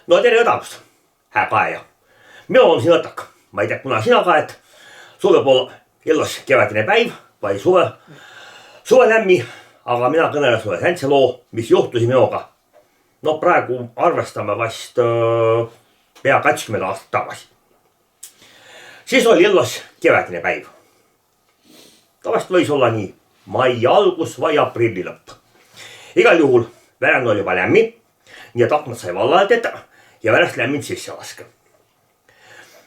No tere õdavust, hää kaeja. Mina olen siin õtak. Ma ei tea, kuna sina kaed. Sul võib olla ilus kevadine päiv või suve lämmi. Aga mina kõnelen sulle säntse loo, mis juhtusi minuga. No praegu arvestame vast pea 20 aastat tagasi. Siis oli ilus kevadine päiv. Ta vast võis olla nii mai algus või aprilli lõpp. Igal juhul väran oli juba lämmi. Nii et aknad sai valladeta ja värast lämmind sisse laske.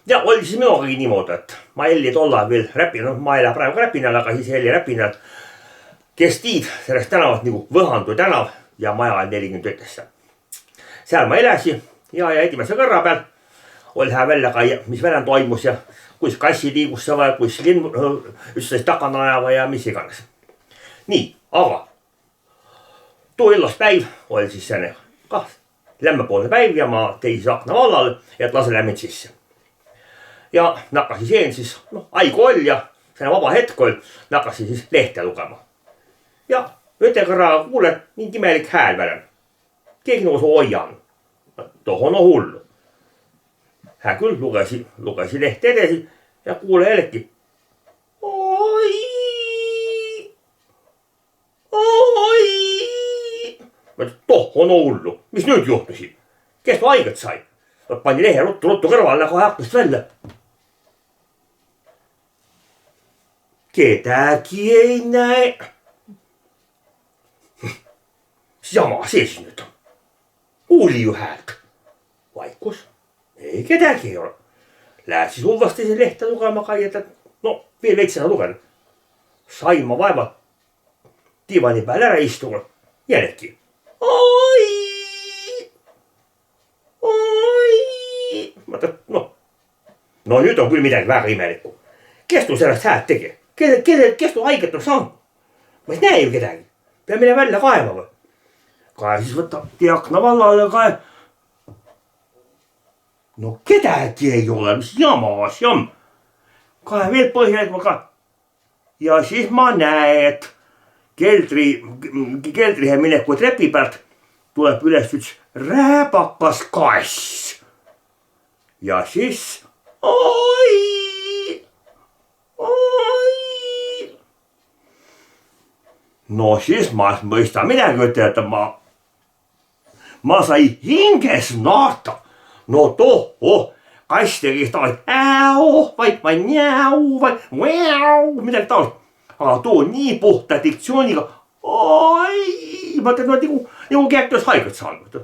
Ja oli siis minugagi niimoodi, et ma Elli tollal veel Räpinal, ma ei lähe praegu Räpinal, aga siis Elli Räpinal, kes tiid sellest tänavat nagu Võhandu tänav ja maja 41. Seal ma elasin ja esimese kõrra peal oli hää välja ka, mis väran toimus ja kus kassi liigusse või kus linn üksteist takana ajava ja mis iganes. Nii, aga too illas päiv oli siis selline lämmepoolne päiv ja ma teisin akna vallal, et lase lämmind sisse. Ja nakkasin siihen siis, aiku oli ja selline vaba hetk oli, nakkasin siis lehte lugema. Ja ühte kõrra kuulen, nii imelik hääl välen. Keegi nagu see hoian. Tohon on hullu. Hää küll lugesi lehte edesi ja kuule jällegi. Oi! Tohon on hullu. Mis nüüd juhtusid? Kes ma haiget sai? Pani lehe ruttu kõrvale kohe aknast välja. Kedagi ei näe. Jama sees nüüd on. Kuuli ju häält. Vaikus. Ei kedagi ei ole. Lähed siis uuesti see lehte lugema kai, et veel veitsena lugen. Sain ma vaeva diivani peal ära istuga. Jällegi. Oi! No nüüd on küll midagi väga imelikku. Kes tu sellest hääd tegi? Kes tu haiget on saanud? Ma ei näe ju kedagi. Pea mine välja kaema või? Kae siis võtta akna vallale kae. No kedagi ei ole, mis jama asi on. Kae veel põhjalik ka. Ja siis ma näe, et keldrihe mineku trepi pealt tuleb üles üks rääbakas kass. Ja siis oi! No siis ma mõista midagi ütle, et ma sai hinges naata. No toh, kass tegi taolt või njäu või midagi taolt. Aga too nii puhta diktsiooniga. Oi! Ma tean, nagu käektöös haiget saanud.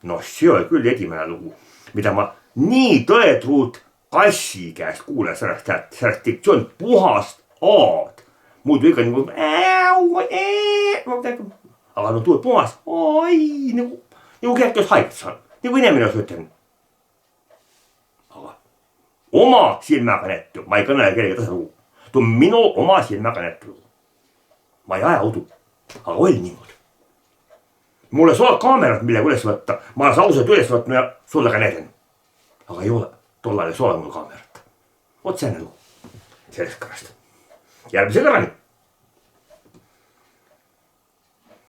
No see oli küll edimene lugu, mida ma nii tõetruud kassi käest kuulen sellest diktsioon puhast aad. Muidu ikka nagu aga no tuud puhast nagu käektöös haiget saanud. Nagu inimene olisi ütelnud. Aga oma silmäga nättu, ma ei kõnele kellegi tasa lugu. Tuu on minu oma silmäga nättu. Ma ei aja udu, aga oli niimoodi. Mulle sool kaamerat millega üles võtta, ma olen ausalt üles võtnud ja sulle ka näiden. Aga ei ole, tollal ei soole mul kaamerat. Oot see lugu. Sellest kõrast. Järgmise kõrvani.